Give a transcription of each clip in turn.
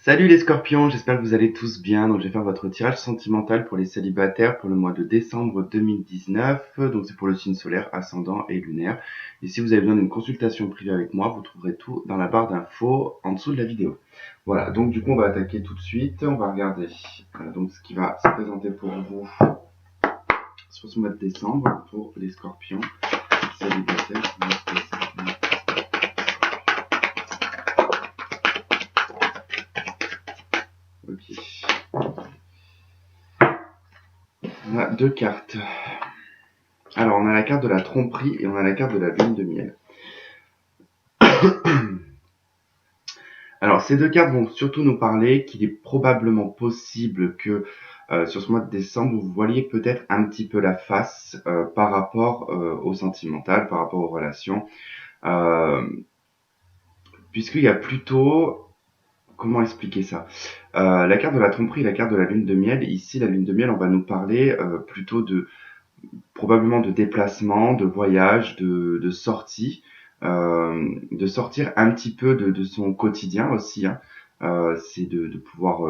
Salut les scorpions, j'espère que vous allez tous bien. Donc je vais faire votre tirage sentimental pour les célibataires pour le mois de décembre 2019. Donc c'est pour le signe solaire, ascendant et lunaire. Et si vous avez besoin d'une consultation privée avec moi, vous trouverez tout dans la barre d'infos en dessous de la vidéo. Voilà, donc du coup on va attaquer tout de suite. On va regarder donc ce qui va se présenter pour vous sur ce mois de décembre pour les scorpions célibataires. Ok. On a deux cartes. Alors, on a la carte de la tromperie et on a la carte de la lune de miel. Alors, ces deux cartes vont surtout nous parler qu'il est probablement possible que sur ce mois de décembre, vous voyez peut-être un petit peu la face par rapport au sentimental, par rapport aux relations. Puisqu'il y a plutôt... Comment expliquer ça la carte de la tromperie et la carte de la lune de miel. Ici, la lune de miel, on va nous parler plutôt de probablement de déplacement, de voyage, de sortie, de sortir un petit peu de son quotidien aussi. Hein. C'est de pouvoir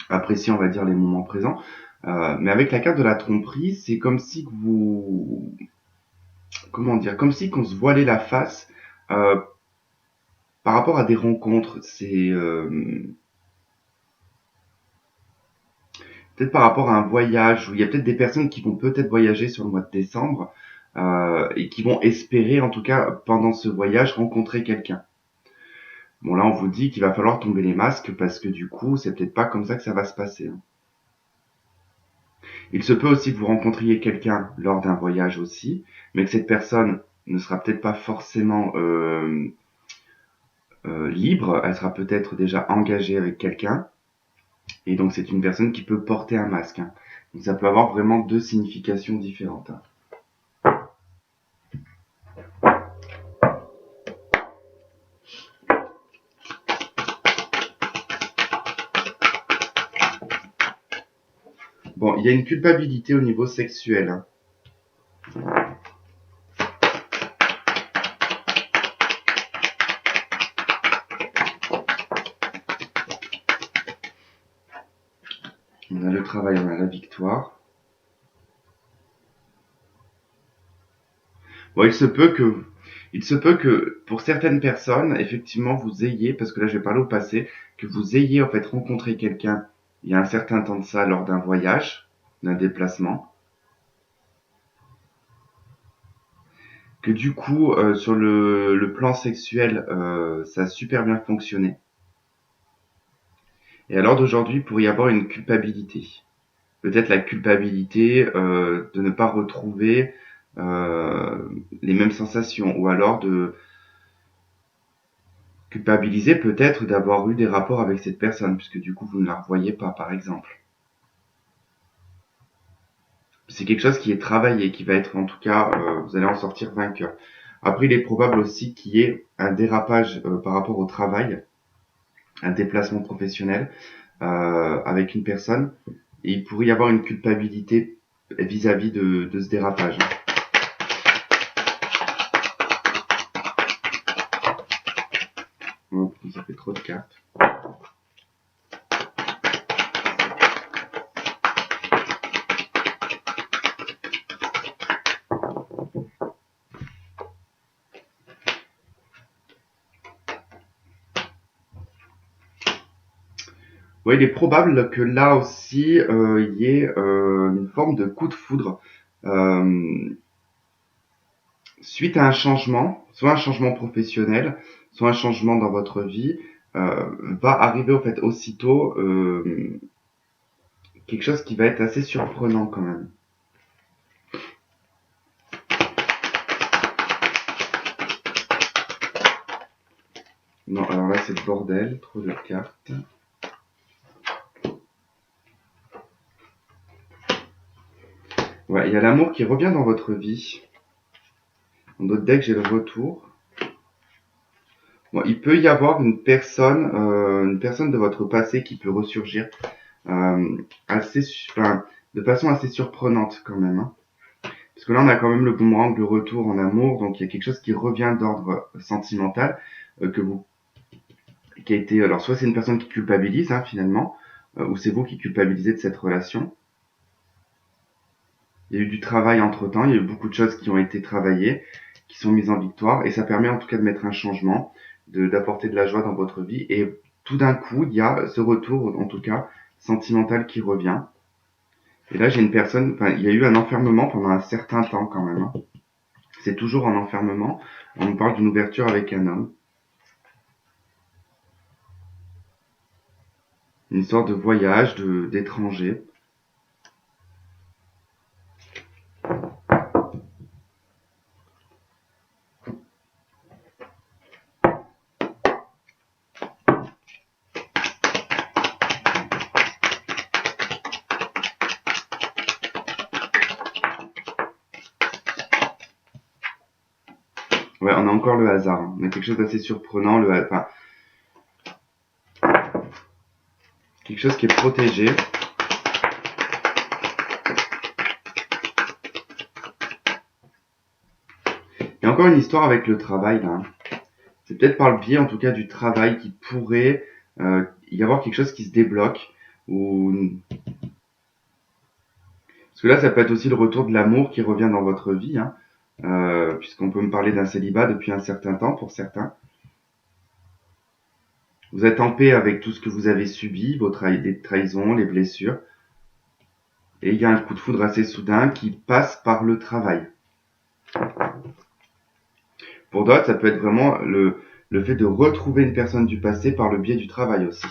apprécier, on va dire, les moments présents. Mais avec la carte de la tromperie, c'est comme si que vous... Comment dire? Comme si qu'on se voilait la face par rapport à des rencontres. C'est... peut-être par rapport à un voyage, où il y a peut-être des personnes qui vont peut-être voyager sur le mois de décembre et qui vont espérer, en tout cas pendant ce voyage, rencontrer quelqu'un. Bon là, on vous dit qu'il va falloir tomber les masques parce que du coup, c'est peut-être pas comme ça que ça va se passer. Hein. Il se peut aussi que vous rencontriez quelqu'un lors d'un voyage aussi, mais que cette personne ne sera peut-être pas forcément libre, elle sera peut-être déjà engagée avec quelqu'un. Et donc c'est une personne qui peut porter un masque. Hein. Donc ça peut avoir vraiment deux significations différentes. Hein. Bon, il y a une culpabilité au niveau sexuel. Hein. On a le travail, on a la victoire. Bon, il se peut que pour certaines personnes, effectivement, vous ayez, parce que là je vais parler au passé, que vous ayez en fait rencontré quelqu'un il y a un certain temps de ça lors d'un voyage, d'un déplacement, que du coup sur le plan sexuel ça a super bien fonctionné. Et alors d'aujourd'hui, il pourrait y avoir une culpabilité. Peut-être la culpabilité de ne pas retrouver les mêmes sensations, ou alors de culpabiliser peut-être d'avoir eu des rapports avec cette personne, puisque du coup vous ne la revoyez pas, par exemple. C'est quelque chose qui est travaillé, qui va être en tout cas, vous allez en sortir vainqueur. Après, il est probable aussi qu'il y ait un dérapage par rapport au travail, un déplacement professionnel avec une personne, et il pourrait y avoir une culpabilité vis-à-vis de ce dérapage. Bon, ça fait trop de cartes. Ouais, il est probable que là aussi, il y ait une forme de coup de foudre suite à un changement, soit un changement professionnel, soit un changement dans votre vie, va arriver au fait aussitôt quelque chose qui va être assez surprenant quand même. Non, alors là c'est le bordel, trop de cartes. Ouais, il y a l'amour qui revient dans votre vie. Dans d'autres decks, j'ai le retour. Bon, il peut y avoir une personne de votre passé qui peut ressurgir assez, enfin, de façon assez surprenante quand même. Hein. Parce que là, on a quand même le boomerang, le retour en amour, donc il y a quelque chose qui revient d'ordre sentimental, euh, que vous, qui a été... Alors, soit c'est une personne qui culpabilise, hein, finalement, ou c'est vous qui culpabilisez de cette relation. Il y a eu du travail entre-temps, il y a eu beaucoup de choses qui ont été travaillées, qui sont mises en victoire, et ça permet en tout cas de mettre un changement, d'apporter de la joie dans votre vie, et tout d'un coup, il y a ce retour, en tout cas, sentimental qui revient. Et là, j'ai une personne, enfin, il y a eu un enfermement pendant un certain temps quand même, hein. C'est toujours en enfermement. On nous parle d'une ouverture avec un homme. Une histoire de voyage, d'étranger. Ouais, on a encore le hasard, hein. On a quelque chose d'assez surprenant, enfin, quelque chose qui est protégé. Il y a encore une histoire avec le travail, là, hein. C'est peut-être par le biais, en tout cas, du travail qui pourrait y avoir quelque chose qui se débloque. Ou... Parce que là, ça peut être aussi le retour de l'amour qui revient dans votre vie, hein. Puisqu'on peut me parler d'un célibat depuis un certain temps pour certains. Vous êtes en paix avec tout ce que vous avez subi, les trahisons, les blessures. Et il y a un coup de foudre assez soudain qui passe par le travail. Pour d'autres, ça peut être vraiment le fait de retrouver une personne du passé par le biais du travail aussi.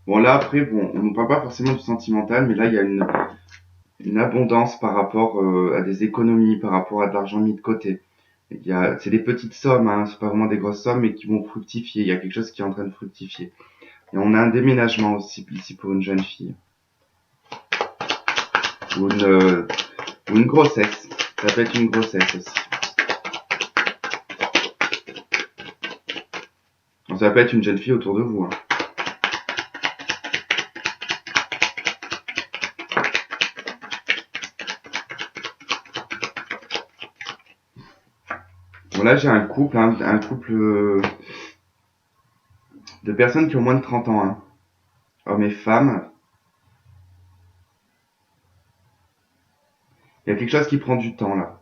Bon là après, bon, on ne parle pas forcément du sentimental, mais là il y a une abondance par rapport à des économies, par rapport à de l'argent mis de côté. C'est des petites sommes, hein, c'est pas vraiment des grosses sommes, mais qui vont fructifier. Il y a quelque chose qui est en train de fructifier. Et on a un déménagement aussi ici pour une jeune fille. Ou une grossesse. Ça peut être une grossesse aussi. Donc, ça peut être une jeune fille autour de vous, hein. Bon là j'ai un couple, hein, de personnes qui ont moins de 30 ans, hein. Hommes et femmes. Il y a quelque chose qui prend du temps là.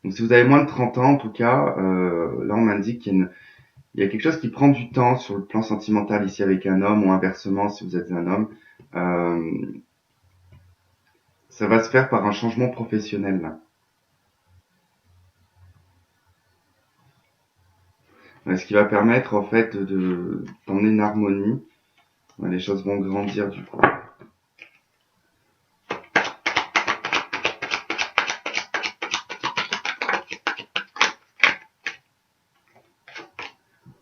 Donc si vous avez moins de 30 ans en tout cas, là on m'indique il y a quelque chose qui prend du temps sur le plan sentimental ici avec un homme, ou inversement si vous êtes un homme. Ça va se faire par un changement professionnel là. Ce qui va permettre en fait d'emmener une harmonie. Les choses vont grandir du coup.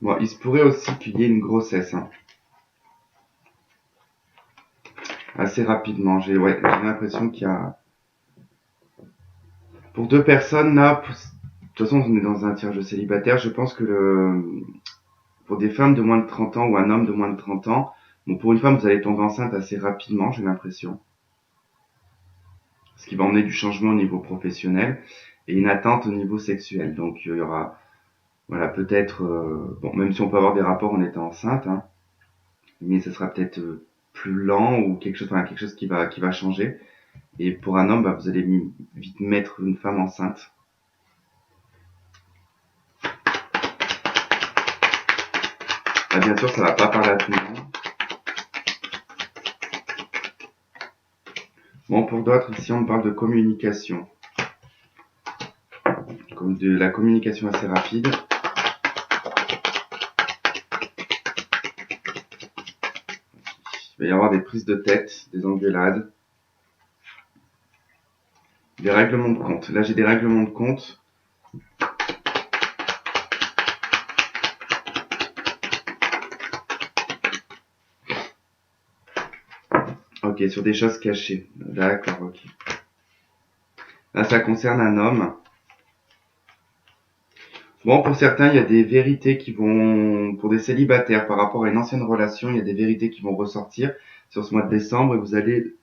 Bon, il se pourrait aussi qu'il y ait une grossesse, hein. Assez rapidement. J'ai l'impression qu'il y a... Pour deux personnes, là, de toute façon, on est dans un tirage célibataire. Je pense que pour des femmes de moins de 30 ans ou un homme de moins de 30 ans, bon, pour une femme, vous allez tomber enceinte assez rapidement, j'ai l'impression. Ce qui va emmener du changement au niveau professionnel et une attente au niveau sexuel. Donc, il y aura, voilà, peut-être, bon, même si on peut avoir des rapports en étant enceinte, hein, mais ça sera peut-être plus lent ou quelque chose qui va changer. Et pour un homme, vous allez vite mettre une femme enceinte. Bien sûr, ça va pas parler à tout le monde. Bon, pour d'autres, ici, on parle de communication. Comme de la communication assez rapide. Il va y avoir des prises de tête, des engueulades, des règlements de compte. Là, j'ai des règlements de compte. Ok, sur des choses cachées. D'accord, ok. Là, ça concerne un homme. Bon, pour certains, il y a des vérités qui vont, pour des célibataires, par rapport à une ancienne relation, il y a des vérités qui vont ressortir sur ce mois de décembre et vous allez,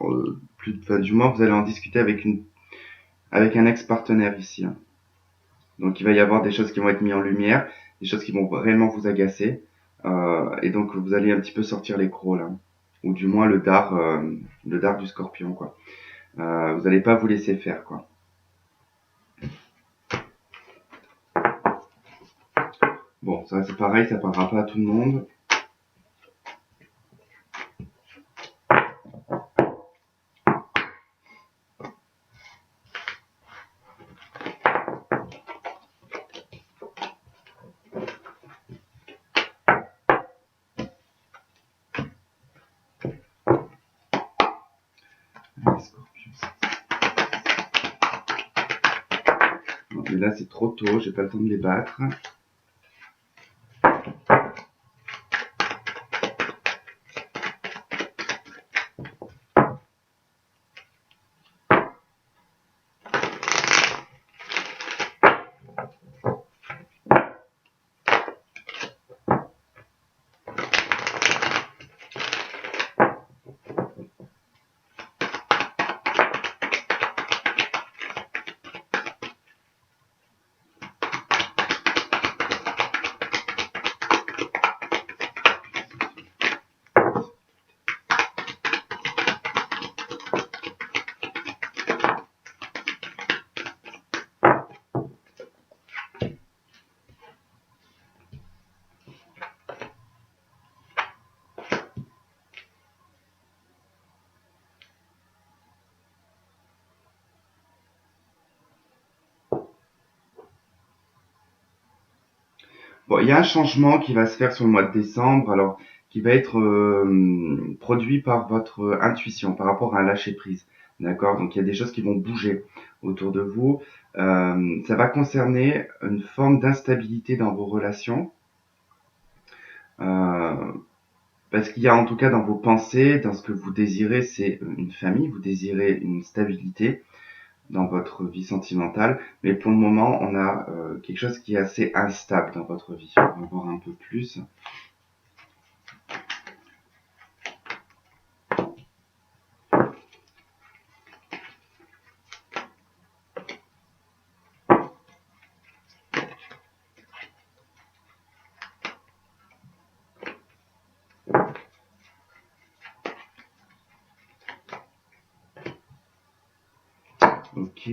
du moins, vous allez en discuter avec avec un ex-partenaire ici, hein. Donc il va y avoir des choses qui vont être mises en lumière, des choses qui vont réellement vous agacer, et donc vous allez un petit peu sortir les crocs là, ou du moins le dard du scorpion quoi. Vous n'allez pas vous laisser faire quoi. Bon, ça c'est pareil, ça parlera pas à tout le monde. Les scorpions. Non, mais là c'est trop tôt, j'ai pas le temps de les battre. Bon, il y a un changement qui va se faire sur le mois de décembre, alors qui va être produit par votre intuition par rapport à un lâcher prise. D'accord? Donc il y a des choses qui vont bouger autour de vous. Ça va concerner une forme d'instabilité dans vos relations. Euh, Parce qu'il y a en tout cas dans vos pensées, dans ce que vous désirez, c'est une famille, vous désirez une stabilité dans votre vie sentimentale, mais pour le moment, on a quelque chose qui est assez instable dans votre vie. On va voir un peu plus. Ok.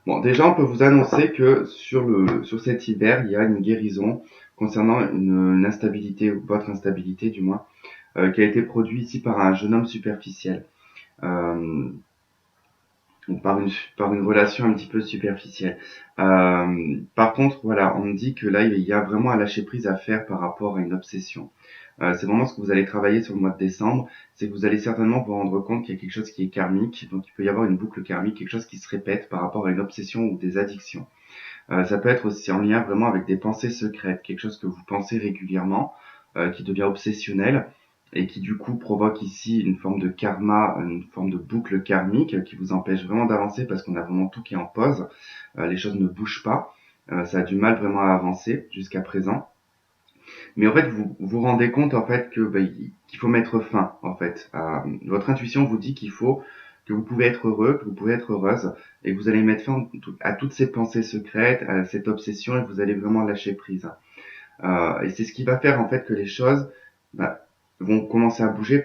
Bon, déjà, on peut vous annoncer que sur cet hiver, il y a une guérison concernant une instabilité, ou votre instabilité du moins, qui a été produite ici par un jeune homme superficiel. Euh, ou par une relation un petit peu superficielle. Par contre, voilà, on me dit que là, il y a vraiment un lâcher prise à faire par rapport à une obsession. C'est vraiment ce que vous allez travailler sur le mois de décembre, c'est que vous allez certainement vous rendre compte qu'il y a quelque chose qui est karmique, donc il peut y avoir une boucle karmique, quelque chose qui se répète par rapport à une obsession ou des addictions. Ça peut être aussi en lien vraiment avec des pensées secrètes, quelque chose que vous pensez régulièrement, qui devient obsessionnel et qui du coup provoque ici une forme de karma, une forme de boucle karmique qui vous empêche vraiment d'avancer parce qu'on a vraiment tout qui est en pause, les choses ne bougent pas, ça a du mal vraiment à avancer jusqu'à présent. Mais en fait, vous vous rendez compte en fait que qu'il faut mettre fin en fait. Votre intuition vous dit que vous pouvez être heureux, que vous pouvez être heureuse, et que vous allez mettre fin à toutes ces pensées secrètes, à cette obsession, et que vous allez vraiment lâcher prise. Et c'est ce qui va faire en fait que les choses bah, vont commencer à bouger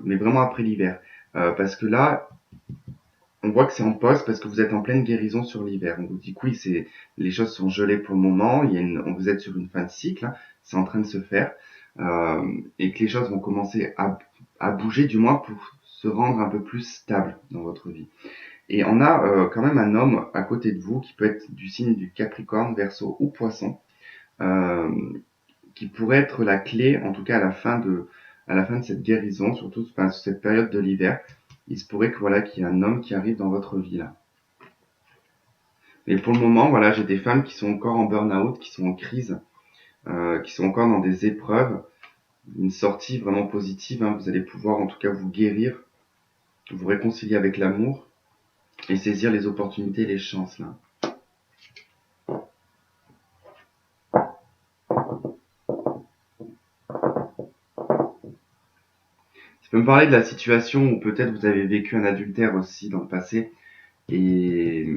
mais vraiment après l'hiver, parce que là, on voit que c'est en pause parce que vous êtes en pleine guérison sur l'hiver. On vous dit que oui, les choses sont gelées pour le moment. Vous êtes sur une fin de cycle, hein, c'est en train de se faire, et que les choses vont commencer à bouger, du moins pour se rendre un peu plus stable dans votre vie. Et on a quand même un homme à côté de vous qui peut être du signe du Capricorne, Verseau ou Poisson, euh, qui pourrait être la clé, en tout cas à la fin de cette guérison, surtout enfin, sur cette période de l'hiver. Il se pourrait que voilà qu'il y ait un homme qui arrive dans votre vie là. Et pour le moment, voilà, j'ai des femmes qui sont encore en burn-out, qui sont en crise, qui sont encore dans des épreuves. Une sortie vraiment positive, hein. Vous allez pouvoir en tout cas vous guérir, vous réconcilier avec l'amour et saisir les opportunités et les chances là. Tu peux me parler de la situation où peut-être vous avez vécu un adultère aussi dans le passé et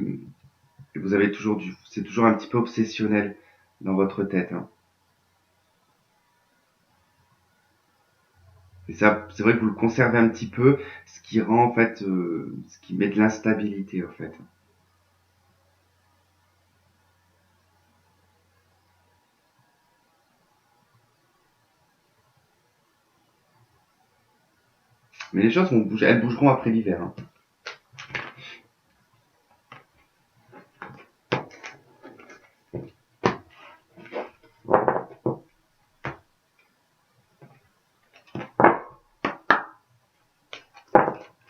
vous avez toujours c'est toujours un petit peu obsessionnel dans votre tête, hein. Et ça, c'est vrai que vous le conservez un petit peu, ce qui rend en fait, ce qui met de l'instabilité en fait. Mais les choses vont bouger, elles bougeront après l'hiver, hein.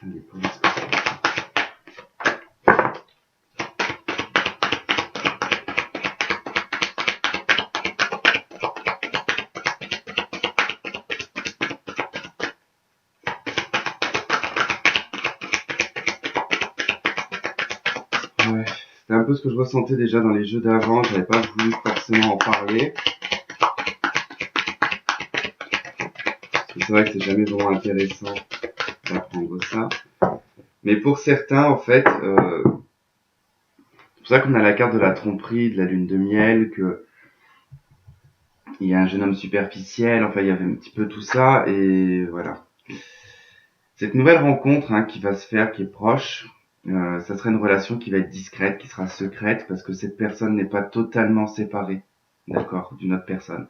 Allez, pour les- Ouais, c'était un peu ce que je ressentais déjà dans les jeux d'avant, j'avais pas voulu forcément en parler. Parce que c'est vrai que c'est jamais vraiment intéressant d'apprendre ça. Mais pour certains, en fait, c'est pour ça qu'on a la carte de la tromperie, de la lune de miel, que il y a un jeune homme superficiel, enfin il y avait un petit peu tout ça, et voilà. Cette nouvelle rencontre, hein, qui va se faire, qui est proche, ça sera une relation qui va être discrète, qui sera secrète, parce que cette personne n'est pas totalement séparée, d'accord, d'une autre personne.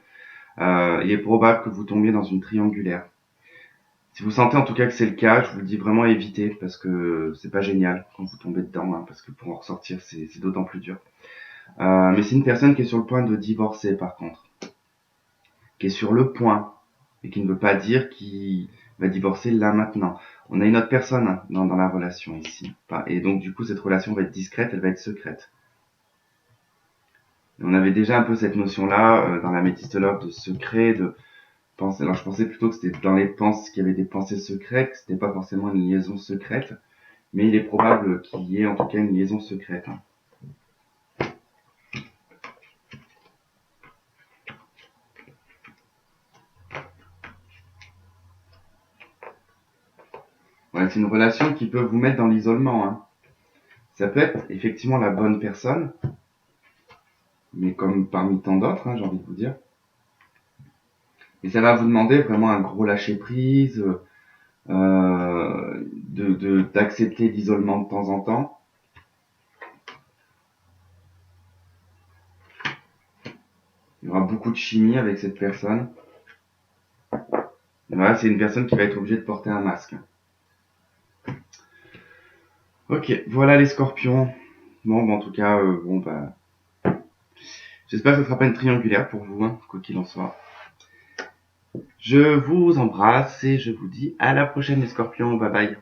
Il est probable que vous tombiez dans une triangulaire. Si vous sentez en tout cas que c'est le cas, je vous le dis vraiment évitez, parce que c'est pas génial quand vous tombez dedans, hein, parce que pour en ressortir, c'est d'autant plus dur. Mais c'est une personne qui est sur le point de divorcer, par contre, qui est sur le point, et qui ne veut pas dire qu'il va divorcer là maintenant. On a une autre personne, hein, dans la relation ici. Et donc du coup, cette relation va être discrète, elle va être secrète. Et on avait déjà un peu cette notion-là dans la Métiste Love de secret, de pensée. Alors je pensais plutôt que c'était dans les pensées qu'il y avait des pensées secrètes, que c'était pas forcément une liaison secrète, mais il est probable qu'il y ait en tout cas une liaison secrète, hein. Ouais, c'est une relation qui peut vous mettre dans l'isolement, hein. Ça peut être effectivement la bonne personne, mais comme parmi tant d'autres, hein, j'ai envie de vous dire. Et ça va vous demander vraiment un gros lâcher prise, d'accepter l'isolement de temps en temps. Il y aura beaucoup de chimie avec cette personne. Et voilà, c'est une personne qui va être obligée de porter un masque. Ok, voilà les scorpions. Bon, en tout cas, bon, bah, j'espère que ce sera pas une triangulaire pour vous, hein, quoi qu'il en soit. Je vous embrasse et je vous dis à la prochaine les scorpions. Bye bye.